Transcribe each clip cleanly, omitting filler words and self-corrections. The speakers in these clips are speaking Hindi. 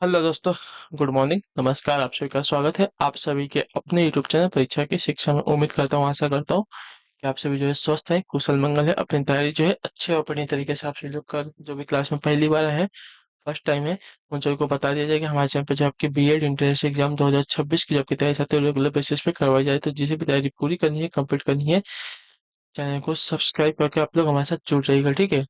हेलो दोस्तों। गुड मॉर्निंग, नमस्कार। आप सभी का स्वागत है आप सभी के अपने यूट्यूब चैनल परीक्षा की शिक्षा में। उम्मीद करता हूँ, आशा करता हूँ कि आप सभी जो है स्वस्थ हैं, कुशल मंगल है, अपनी तैयारी जो है अच्छे और बढ़िया तरीके से आप सभी लोग कर जो भी क्लास में पहली बार है, फर्स्ट टाइम है, उन सभी को बता दिया जाए कि हमारे चैनल पे जो आपकी बीएड इंट्रेंस एग्जाम 2026 की जो आपकी तैयारी चाहते हो रेगुलर बेसिस पे करवाई जाए, तो जिसे भी तैयारी पूरी करनी है, कंप्लीट करनी है, चैनल को सब्सक्राइब करके आप लोग हमारे साथ जुड़ जाइएगा। ठीक है।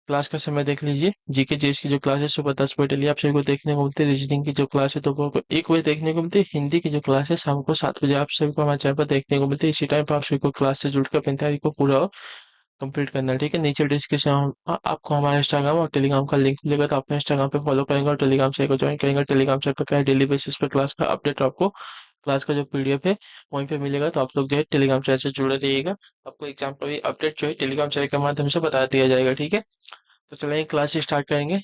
क्लास का समय देख लीजिए। जीके जीएस की जो क्लास है सुबह 10 बजे लिए आप सभी को देखने को मिलती है। रीजनिंग की जो क्लास है दोपहर को 1 बजे देखने को मिलती है। हिंदी की जो क्लास है शाम को 7 बजे आप सभी को हमारे चैनल पर देखने को मिलती है। इसी टाइम पर आप सभी को क्लास से जुड़कर अपनी तैयारी को पूरा कंप्लीट करना है। ठीक है। नीचे डिस्क्रिप्शन आपको हमारा इंस्टाग्राम और टेलीग्राम का लिंक मिलेगा, तो आप इंस्टाग्राम पे फॉलो करेंगे और टेलीग्राम चैनल को ज्वाइन करेंगे। टेलीग्राम चैनल पर क्या है, डेली बेसिस पे क्लास का अपडेट आपको क्लास का जो पीडीएफ है वहीं पे मिलेगा, तो आप लोग जो है टेलीग्राम चैनल से जुड़े रहिएगा। आपको एग्जाम का भी अपडेट जो है टेलीग्राम चैनल के माध्यम से बता दिया जाएगा। ठीक है। तो चलिए क्लास स्टार्ट करेंगे।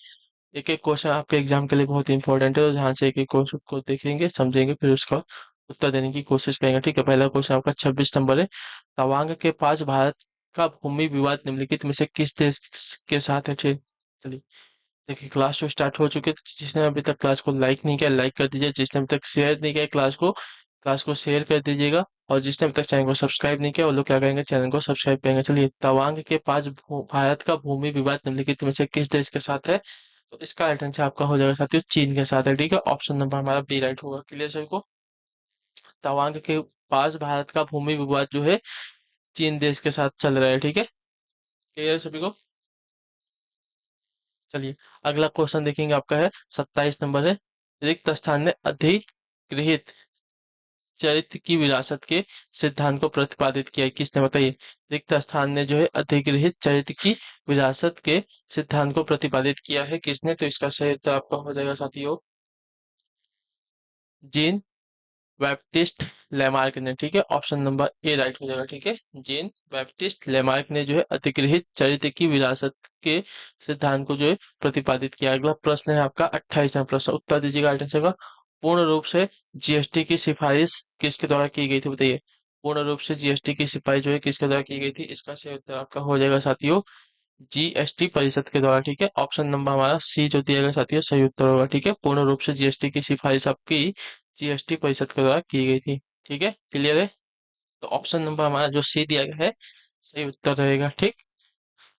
एक एक क्वेश्चन आपके एग्जाम के लिए बहुत इंपॉर्टेंट है, तो ध्यान से एक एक क्वेश्चन को देखेंगे, समझेंगे, फिर उसका उत्तर देने की कोशिश करेंगे। ठीक है। पहला क्वेश्चन आपका 26 नंबर है। तवांग के पास भारत का भूमि विवाद निम्नलिखित में से किस देश के साथ है? ठीक। चलिए देखिए, क्लास तो स्टार्ट हो चुकी है, तो जिसने अभी तक क्लास को लाइक नहीं किया लाइक कर दीजिए। जिसने अभी तक शेयर नहीं किया क्लास को शेयर कर दीजिएगा। और जिसने अभी तक चैनल को सब्सक्राइब नहीं किया वो लोग क्या करेंगे, चैनल को सब्सक्राइब करेंगे। चलिए, तवांग के पास भारत का भूमि विवाद निम्नलिखित में से किस देश के साथ है? तो इसका राइट आंसर आपका हो जाएगा साथियों, चीन के साथ है। ठीक है। ऑप्शन नंबर हमारा बी राइट होगा। क्लियर सभी को? तवांग के पास भारत का भूमि विवाद जो है चीन देश के साथ चल रहा है। ठीक है। क्लियर सभी को? चलिए, अगला क्वेश्चन देखेंगे, आपका है 27 नंबर है। रिक्त स्थान ने अधिगृहित चरित्र की विरासत के सिद्धांत को प्रतिपादित किया है, किसने? बताइए। रिक्त स्थान ने जो है अधिगृहित चरित्र की विरासत के सिद्धांत को प्रतिपादित किया है, किसने? तो इसका सही उत्तर आपका हो जाएगा साथियों, जीन बैप्टिस्ट लेमार्क ने। ठीक है। ऑप्शन नंबर ए राइट हो जाएगा। ठीक है। जीन बैप्टिस्ट लेमार्क ने जो है अधिगृहित चरित्र की विरासत के सिद्धांत को जो है प्रतिपादित किया। अगला प्रश्न है आपका 28वां प्रश्न, उत्तर दीजिएगा राइट आंसर का। पूर्ण रूप से जीएसटी की सिफारिश किसके द्वारा की गई थी? बताइए। पूर्ण रूप से जीएसटी की सिफारिश जो है किसके द्वारा की गई थी? इसका सही उत्तर आपका हो जाएगा साथियों, जीएसटी परिषद के द्वारा। ठीक है। ऑप्शन नंबर हमारा सी जो दिया गया साथियों सही उत्तर होगा। ठीक है। पूर्ण रूप से जीएसटी की सिफारिश आपकी जीएसटी परिषद के द्वारा की गई थी। ठीक है। क्लियर है? तो ऑप्शन नंबर हमारा जो सी दिया गया है सही उत्तर रहेगा। ठीक।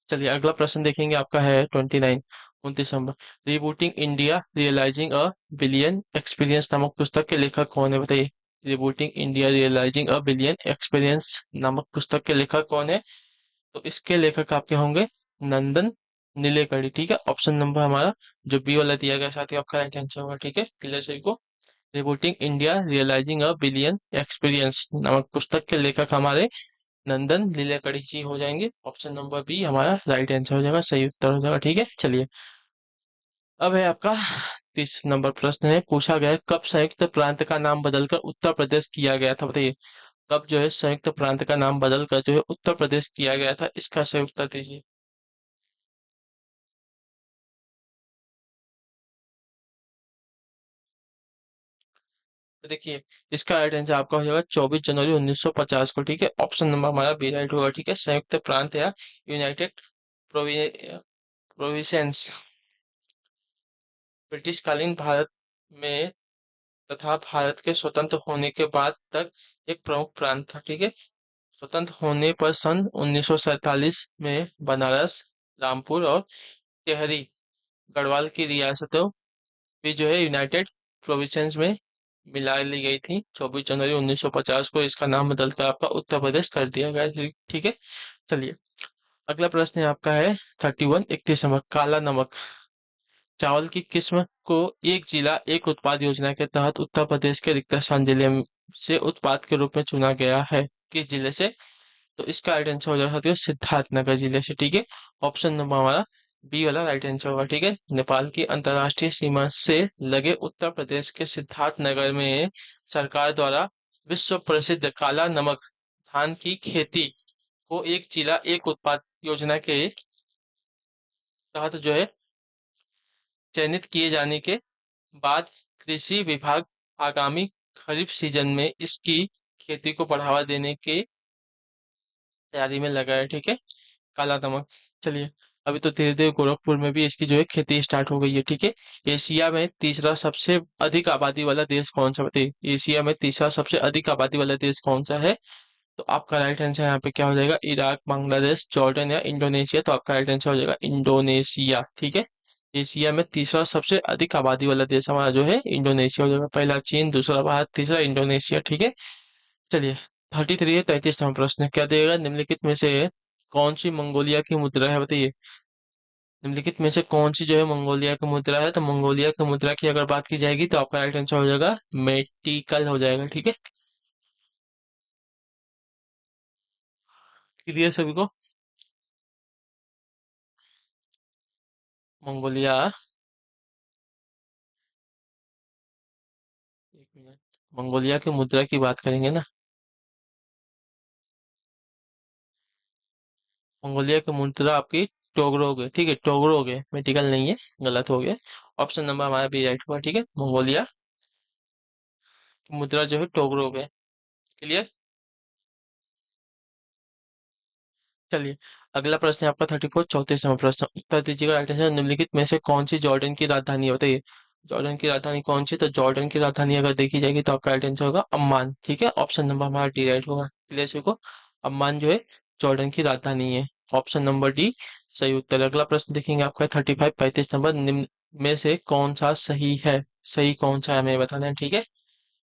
चलिए, अगला प्रश्न देखेंगे, आपका है 29, 29 number. Rebooting India realising a billion experience नामक पुस्तक के लेखक कौन है? बताइए। Rebooting India realising a billion experience नामक पुस्तक के लेखक कौन है? तो इसके लेखक आपके होंगे नंदन नीलेकणी। ठीक है। ऑप्शन नंबर हमारा जो बी वाला दिया गया साथी आपका राइट आंसर होगा। ठीक है। क्लियर सही को? Reporting India realising a billion experience नामक पुस्तक के लेखक हमारे नंदन नीलेकणी जी हो जाएंगे। ऑप्शन नंबर बी हमारा राइट आंसर हो जाएगा, सही उत्तर हो जाएगा। ठीक है। चलिए, अब है आपका 30 नंबर प्रश्न है, पूछा गया है कब संयुक्त प्रांत का नाम बदलकर उत्तर प्रदेश किया गया था? बताइए। कब जो है संयुक्त प्रांत का नाम बदलकर जो है उत्तर प्रदेश किया गया था? इसका सही उत्तर दीजिए। तो देखिए, इसका राइट आंसर आपका हो जाएगा 24 जनवरी 1950 को। ठीक है। ऑप्शन नंबर हमारा बी राइट होगा। ठीक है। संयुक्त प्रांत या यूनाइटेड प्रोविंसेस ब्रिटिशकालीन भारत में तथा भारत के स्वतंत्र होने के बाद तक एक प्रमुख प्रांत था। ठीक है। स्वतंत्र होने पर सन 1947 में बनारस, रामपुर और टिहरी गढ़वाल की रियासतों भी जो है यूनाइटेड प्रोविंसेस में मिला ली गई थी। 24 जनवरी 1950 को इसका नाम बदलकर आपका उत्तर प्रदेश कर दिया गया। ठीक है। चलिए, अगला प्रश्न है आपका है 31, 31 नंबर। काला नमक चावल की किस्म को एक जिला एक उत्पाद योजना के तहत उत्तर प्रदेश के रिक्तस्थान जिले से उत्पाद के रूप में चुना गया है, किस जिले से? तो इसका राइट आंसर हो जाएगा साथियों, सिद्धार्थनगर जिले से। ठीक है। ऑप्शन नंबर हमारा बी वाला राइट आंसर होगा। ठीक है। नेपाल की अंतर्राष्ट्रीय सीमा से लगे उत्तर प्रदेश के सिद्धार्थनगर में सरकार द्वारा विश्व प्रसिद्ध काला नमक धान की खेती को एक जिला एक उत्पाद योजना के तहत जो है चयनित किए जाने के बाद कृषि विभाग आगामी खरीफ सीजन में इसकी खेती को बढ़ावा देने की तैयारी में लगा है। ठीक है। काला नमक। चलिए, अभी तो धीरे धीरे गोरखपुर में भी इसकी जो है खेती स्टार्ट हो गई है, ठीक है। एशिया में तीसरा सबसे अधिक आबादी वाला देश कौन सा, बताइए। एशिया में तीसरा सबसे अधिक आबादी वाला देश कौन सा है? तो आपका राइट आंसर यहाँ पे क्या हो जाएगा? इराक, बांग्लादेश, जॉर्डन या इंडोनेशिया। तो आपका राइट आंसर हो जाएगा इंडोनेशिया, ठीक है। एशिया में तीसरा सबसे अधिक आबादी वाला देश हमारा जो है इंडोनेशिया हो जाएगा। पहला चीन, दूसरा भारत, तीसरा इंडोनेशिया, ठीक है। चलिए, 33 है, 33वां प्रश्न क्या देगा? निम्नलिखित में से कौन सी मंगोलिया की मुद्रा है, बताइए। निम्नलिखित में से कौन सी जो है मंगोलिया की मुद्रा है? तो मंगोलिया की मुद्रा की अगर बात की जाएगी तो आपका राइट आंसर हो जाएगा मेटिकल हो जाएगा, ठीक है। क्लियर सभी को? मंगोलिया, एक मिनट, मंगोलिया की मुद्रा की बात करेंगे ना। मंगोलिया की मुद्रा आपकी टोगरोग है, ठीक है, टोगरोग है, मेटिकल नहीं है, गलत हो गया। ऑप्शन नंबर हमारा बी राइट हुआ, ठीक है। मंगोलिया की मुद्रा जो है टोगरोग है। क्लियर? चलिए, अगला प्रश्न है आपका 34, 34वां प्रश्न, उत्तर दीजिएगा राइट आंसर। निम्नलिखित में से कौन सी जॉर्डन की राजधानी है, बताइए। जॉर्डन की राजधानी कौन सी? तो जॉर्डन की राजधानी अगर देखी जाएगी तो आपका राइट आंसर होगा अम्मान, ठीक है। ऑप्शन नंबर हमारा डी राइट होगा। क्लियर सभी को? अम्मान जो है जॉर्डन की राजधानी है। ऑप्शन नंबर डी सही उत्तर है। अगला प्रश्न देखेंगे आपका 35, 35 नंबर, निम्न में से कौन सा सही है? सही कौन सा है हमें बताना है, ठीक है।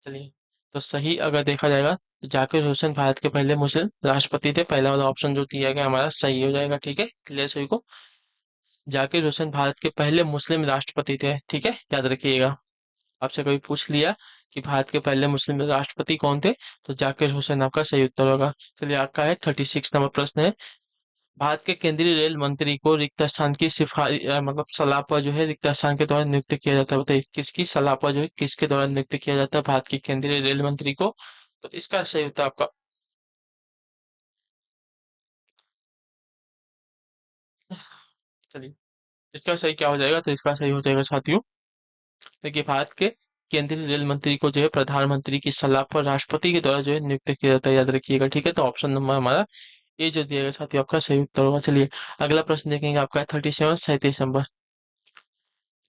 चलिए, तो सही अगर देखा जाएगा तो जाकिर हुसैन भारत के पहले मुस्लिम राष्ट्रपति थे। पहला वाला ऑप्शन जो दिया गया हमारा सही हो जाएगा, ठीक है। क्लियर सभी को? जाकिर हुसैन भारत के पहले मुस्लिम राष्ट्रपति थे, ठीक है, याद रखिएगा। आपसे कभी पूछ लिया कि भारत के पहले मुस्लिम राष्ट्रपति कौन थे, तो जाकिर हुसैन आपका सही उत्तर होगा। चलिए, आपका है 36 नंबर प्रश्न है, भारत के केंद्रीय रेल मंत्री को रिक्त स्थान की सिफारिश मतलब सलाह पर जो है रिक्त स्थान के दौरान नियुक्त किया जाता है, बताइए किसकी सलाह पर जो है किसके द्वारा नियुक्त किया जाता है भारत के केंद्रीय रेल मंत्री को? तो इसका सही उत्तर आपका, चलिए, इसका सही क्या हो जाएगा? तो इसका सही हो जाएगा साथियों, देखिए, भारत के केंद्रीय रेल मंत्री को जो है प्रधानमंत्री की सलाह पर राष्ट्रपति के द्वारा जो है नियुक्त किया जाता है, याद रखिएगा, ठीक है। तो ऑप्शन नंबर हमारा ये जो दिया गया साथियों आपका सही उत्तर होगा। चलिए, अगला प्रश्न देखेंगे आपका 37, 37 नंबर,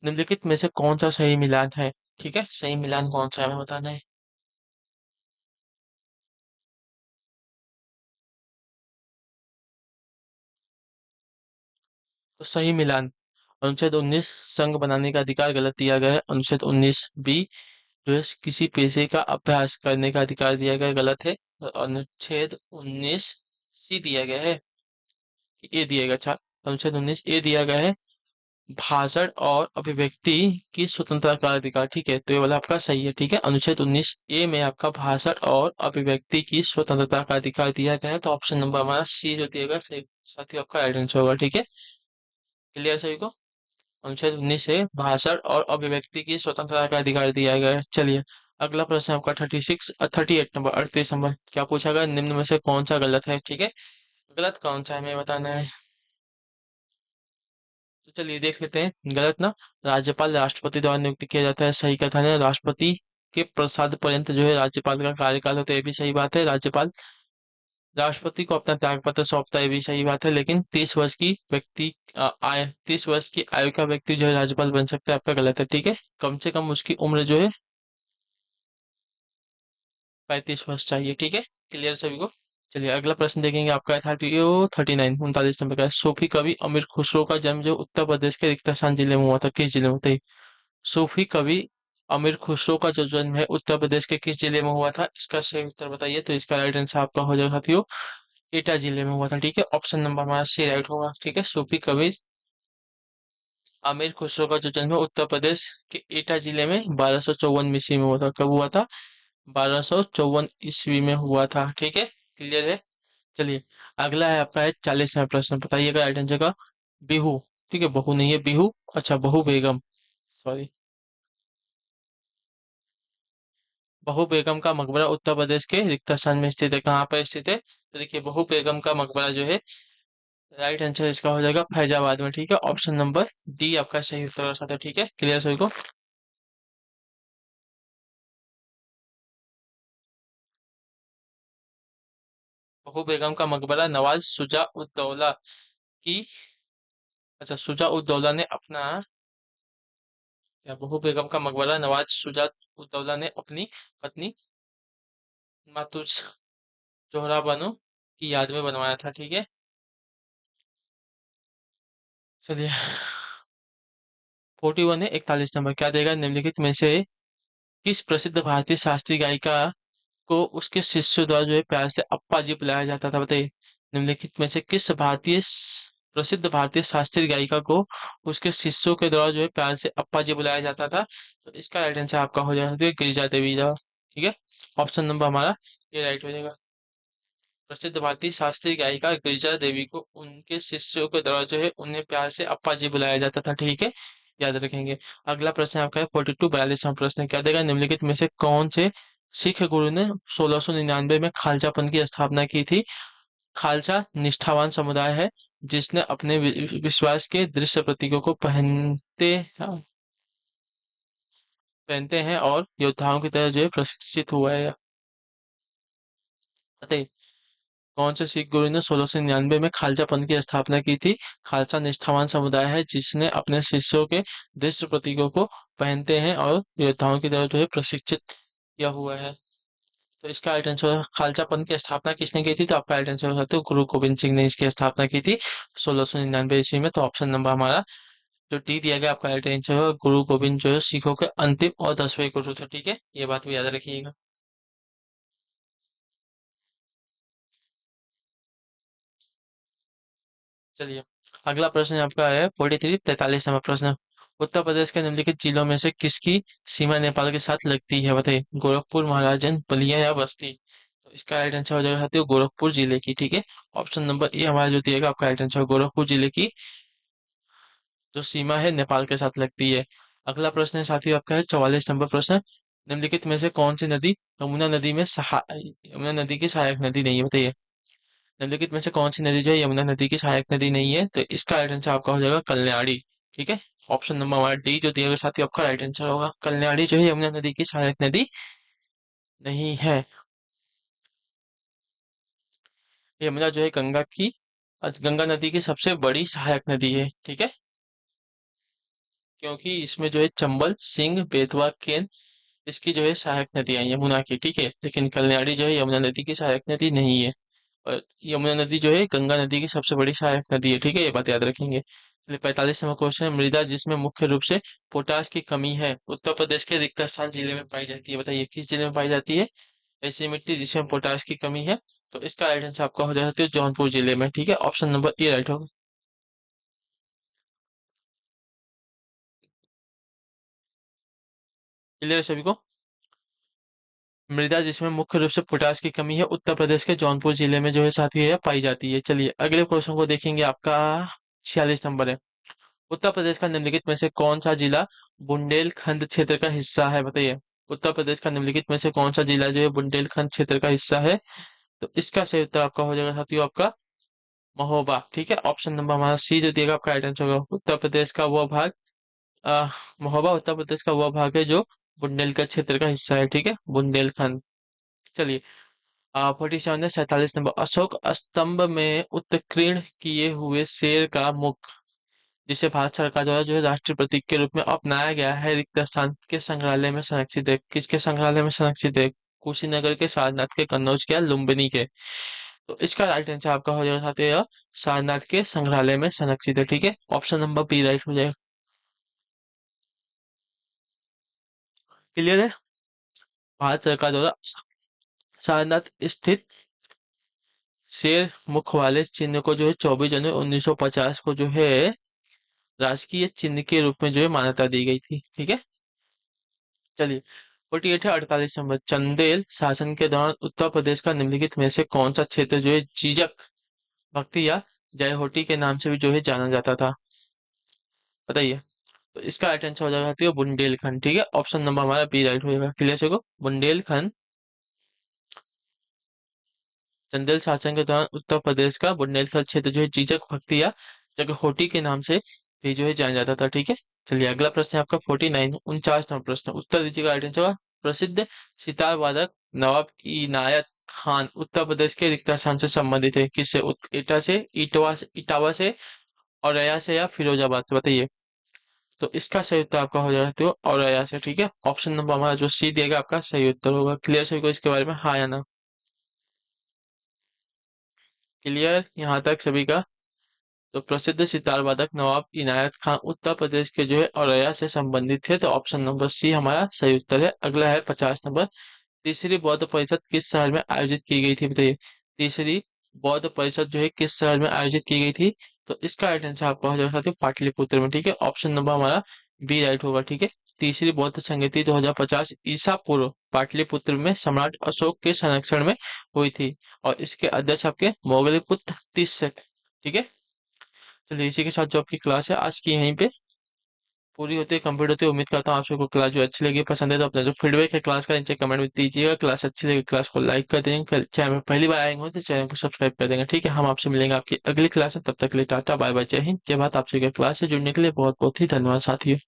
निम्नलिखित में से कौन सा सही मिलान है? ठीक है, सही मिलान कौन सा है हमें बताना है। तो सही मिलान, अनुच्छेद 19 संघ बनाने का अधिकार गलत दिया गया है। अनुच्छेद 19 बी जो है किसी पेशे का अभ्यास करने का अधिकार दिया गया है, गलत है। तो अनुच्छेद 19 सी दिया गया है, ए दिया गया, अच्छा, अनुच्छेद 19 ए दिया गया है, भाषण और अभिव्यक्ति की स्वतंत्रता का अधिकार, ठीक है। तो ये वाला आपका सही है, ठीक है। अनुच्छेद 19 ए में आपका भाषण और अभिव्यक्ति की स्वतंत्रता का अधिकार दिया गया है। तो ऑप्शन नंबर हमारा सी जो दिया गया सही साथ ही आपका राइट आंसर होगा, ठीक है। क्लियर सही को? अनुच्छेद 19 से भाषण और अभिव्यक्ति की स्वतंत्रता का अधिकार दिया गया है। चलिए, अगला प्रश्न आपका 36, 38 नंबर, 38 नंबर, क्या पूछा गया? निम्न में से कौन सा गलत है, ठीक है। गलत कौन सा है हमें बताना है। तो चलिए देख लेते हैं, गलत ना, राज्यपाल राष्ट्रपति द्वारा नियुक्त किया जाता है, सही कथन है। राष्ट्रपति के प्रसाद पर्यंत जो है राज्यपाल का कार्यकाल होता है, ये भी सही बात है। राज्यपाल राष्ट्रपति को अपना त्यागपत्र सौंपता है, ये भी सही बात है। लेकिन 30 वर्ष की व्यक्ति आय 30 वर्ष की आयु का व्यक्ति जो है राज्यपाल बन सकता है, आपका गलत है, ठीक है। कम से कम उसकी उम्र जो है 35 वर्ष चाहिए, ठीक है। क्लियर सभी को? चलिए, अगला प्रश्न देखेंगे आपका 39, 39 नंबर का है। सूफी कवि अमीर खुसरो का जन्म जो उत्तर प्रदेश के रिक्तासान जिले में हुआ था, किस जिले में बताइए। सूफी कवि अमीर खुसरो का जो जन्म है उत्तर प्रदेश के किस जिले में हुआ था, इसका सही उत्तर बताइए। तो इसका राइट आंसर आपका हो जाएगा साथियों, एटा जिले में हुआ था, ठीक है। ऑप्शन नंबर हमारा सी राइट होगा, ठीक है। सूफी कवि आमिर खुसरो का जो जन्म है उत्तर प्रदेश के एटा जिले में 1254 ईस्वी में हुआ था। कब हुआ था? 1254 ईस्वी में हुआ था, ठीक है। क्लियर है? चलिए, अगला है आपका है 40वां प्रश्न, बताइएगा राइट आंसर का। बिहू, ठीक है, बहू नहीं है, बिहू, अच्छा, बहू बेगम, सॉरी, बहू बेगम का मकबरा उत्तर प्रदेश के रिक्त स्थान में स्थित है, कहाँ पर स्थित है? तो देखिए, बहू बेगम का मकबरा जो है राइट आंसर इसका हो जाएगा फैजाबाद में, ठीक है। ऑप्शन नंबर डी आपका सही उत्तर हो सकता है, ठीक है। क्लियर सभी को? बहू बेगम का मकबरा नवाज शुजा उद दौला की अच्छा, शुजा उद दौला ने अपना या बहू बेगम का मकबरा नवाज शुजा उद दौला ने अपनी पत्नी मातुज जोहरा बानो की याद में बनवाया था, ठीक है। चलिए, 41 है, 41 नंबर क्या देगा, निम्नलिखित में से किस प्रसिद्ध भारतीय शास्त्रीय गायिका को उसके शिष्यों द्वारा जो है प्यार से अप्पा जी बुलाया जाता था, बताइए। निम्नलिखित में से किस प्रसिद्ध भारतीय शास्त्रीय गायिका को उसके शिष्यों के द्वारा जो है प्यार से अप्पा जी बुलाया जाता था। तो इसका राइट आंसर आपका हो जाएगा गिरिजा देवी दा, ठीक है। ऑप्शन नंबर हमारा ये राइट हो जाएगा। प्रसिद्ध भारतीय शास्त्रीय गायिका गिरिजा देवी को उनके शिष्यों के द्वारा जो है उन्हें प्यार से अप्पा जी बुलाया जाता था, ठीक है। याद रखेंगे। अगला प्रश्न आपका है 42 42वां प्रश्न क्या देगा, निम्नलिखित में से कौन से सिख गुरु ने 1699 में खालसा पंथ की स्थापना की थी। खालसा निष्ठावान समुदाय है जिसने अपने विश्वास के दृश्य प्रतीकों को पहनते हैं और योद्धाओं की तरह जो है प्रशिक्षित हुआ है। बताइए, कौन से सिख गुरु ने 1699 में खालसा पंथ की स्थापना की थी। खालसा निष्ठावान समुदाय है जिसने अपने शिष्यों के दृश्य प्रतीकों को पहनते हैं और योद्धाओं की तरह जो है प्रशिक्षित किया हुआ है। तो इसका राइट आंसर, खालसा पंथ की स्थापना किसने की थी, तो आपका राइट आंसर हो सकता है गुरु गोविंद सिंह ने इसकी स्थापना की थी 1699 ईस्वी में। तो ऑप्शन नंबर हमारा जो डी दिया गया आपका राइट आंसर है, गुरु गोविंद जो है सिखों के अंतिम और 10वें गुरु थे, ठीक है। ये बात भी याद रखिएगा। चलिए, अगला प्रश्न आपका है 43 43 नंबर प्रश्न। उत्तर प्रदेश के निम्नलिखित जिलों में से किसकी सीमा नेपाल के साथ लगती है, बताइए। गोरखपुर, महाराजगंज, बलिया या बस्ती। तो इसका राइट आंसर हो जाएगा साथियों गोरखपुर जिले की, ठीक है। ऑप्शन नंबर ए हमारा जो दिएगा आपका राइट आंसर गोरखपुर जिले की जो सीमा है नेपाल के साथ लगती है। अगला प्रश्न है साथियों आपका है 44 नंबर प्रश्न। निम्नलिखित में से कौन सी नदी यमुना नदी की सहायक नदी नहीं है, बताइए। निम्नलिखित में से कौन सी नदी जो है यमुना नदी की सहायक नदी नहीं है, तो इसका राइट आंसर आपका हो जाएगा कल्याणी, ठीक है। ऑप्शन नंबर हमारा डी जो दिया गया साथियों आपका राइट आंसर होगा, कल्याणी जो है यमुना नदी की सहायक नदी नहीं है। यमुना जो है गंगा नदी की सबसे बड़ी सहायक नदी है, ठीक है। क्योंकि इसमें जो है चंबल, सिंह, बेतवा, केन इसकी जो है सहायक नदियां हैं यमुना की, ठीक है। लेकिन कल्याणी जो है यमुना नदी की सहायक नदी नहीं है। और यमुना नदी जो है गंगा नदी की सबसे बड़ी सहायक नदी है, ठीक है। ये बात याद रखेंगे। चलिए, 45 नंबर क्वेश्चन, मृदा जिसमें मुख्य रूप से पोटास की कमी है उत्तर प्रदेश के रिक्तस्थान जिले में पाई जाती है, बताइए किस जिले में पाई जाती है ऐसी मिट्टी जिसमें पोटास की कमी है। तो इसका राइट आंसर आपका हो जाता है जौनपुर जिले में, ठीक है। ऑप्शन नंबर ए राइट होगा। क्लियर है सभी को। मृदा जिसमें मुख्य रूप से पोटास की कमी है उत्तर प्रदेश के जौनपुर जिले में जो है साथी है पाई जाती है। चलिए, अगले क्वेश्चन को देखेंगे आपका 46 नंबर है। उत्तर प्रदेश का निम्नलिखित में से कौन सा जिला बुंदेलखंड क्षेत्र का हिस्सा है, बताइए। उत्तर प्रदेश का निम्नलिखित में से कौन सा जिला जो है बुंदेलखंड क्षेत्र का हिस्सा है। तो इसका सही उत्तर आपका हो जाएगा साथियों आपका महोबा, ठीक है। ऑप्शन नंबर हमारा सी जो दिएगा आपका राइट आंसर होगा। उत्तर प्रदेश का वो भाग महोबा उत्तर प्रदेश का वो भाग है जो बुंदेलखंड क्षेत्र का हिस्सा है, ठीक है, बुंदेलखंड। चलिए, 47 है, 47 नंबर, अशोक स्तंभ में उत्कीर्ण किए हुए शेर का मुख जिसे भारत सरकार द्वारा जो है राष्ट्रीय प्रतीक के रूप में अपनाया गया है रिक्त स्थान के संग्रहालय में संरक्षित है, किसके संग्रहालय में संरक्षित है। कुशीनगर के, सारनाथ के, कन्नौज के या लुम्बिनी के। तो इसका राइट आंसर आपका हो जाएगा साथियों सारनाथ के संग्रहालय में संरक्षित है, ठीक है। ऑप्शन नंबर बी राइट हो जाएगा। क्लियर है। भारत सरकार द्वारा सारनाथ स्थित शेर मुख वाले चिन्ह को जो है 24 जनवरी 1950 को जो है राजकीय चिन्ह के रूप में जो है मान्यता दी गई थी, ठीक है। चलिए, 48 है, 48 नंबर, चंदेल शासन के दौरान उत्तर प्रदेश का निम्नलिखित में से कौन सा क्षेत्र जो है जीजक भक्ति या जय होटी के नाम से भी जो है जाना जाता था, बताइए। तो इसका राइट आंसर हो जाएगा साथियों बुंदेलखंड, ठीक है। ऑप्शन नंबर हमारा बी राइट होगा। क्लियर से को बुंदेलखंड चंदेल शासन के दौरान उत्तर प्रदेश का बुंदेलखंड क्षेत्र जो है जीजक भक्ति या जगहोटी के नाम से भी जो है जाना जाता था, ठीक है। चलिए, अगला प्रश्न है आपका 49 49 नंबर प्रश्न, उत्तर दीजिएगा राइट आंसर। प्रसिद्ध सितार वादक नवाब इनायत खान उत्तर प्रदेश के रिक्ता स्थान से संबंधित है, किससे, इटावा से औरैया से या फिरोजाबाद से, बताइए। तो इसका सही उत्तर आपका हो जाएगा तो औरैया से, ठीक है। ऑप्शन नंबर हमारा जो सी दिएगा आपका सही उत्तर होगा। क्लियर सभी को इसके बारे में, हाँ या ना? क्लियर यहाँ तक सभी का? तो प्रसिद्ध सितार वादक नवाब इनायत खान उत्तर प्रदेश के जो है औरैया से संबंधित थे, तो ऑप्शन नंबर सी हमारा सही उत्तर है। अगला है 50 नंबर। तीसरी बौद्ध परिषद किस शहर में आयोजित की गई थी, बताइए। तीसरी बौद्ध परिषद जो है किस शहर में आयोजित की गई थी? तो इसका राइट आंसर आपका हो जाएगा साथियों पाटलिपुत्र में, ठीक है। ऑप्शन नंबर हमारा बी राइट होगा, ठीक है। तीसरी बौद्ध संगति 2050 ईसा पूर्व पाटलिपुत्र में सम्राट अशोक के संरक्षण में हुई थी, और इसके अध्यक्ष आपके मोगलपुत्र तीसरे थे, ठीक है। चलिए इसी के साथ जो आपकी क्लास है आज की यहीं पे पूरी होती है, कंप्लीट होती है। उम्मीद करता हूँ आप सबको क्लास जो अच्छी लगी, पसंद है तो अपना जो फीडबैक है क्लास का नीचे कमेंट में दीजिएगा। क्लास अच्छी लगी क्लास को लाइक कर देंगे, चैनल में पहली बार आएंगे तो चैनल को सब्सक्राइब कर देंगे, ठीक है। हम आपसे मिलेंगे आपकी अगली क्लास में, तब तक के लिए टाटा बाय बाय, जय हिंद जय भारत। आपसे क्लास से जुड़ने के लिए बहुत बहुत ही धन्यवाद साथियों।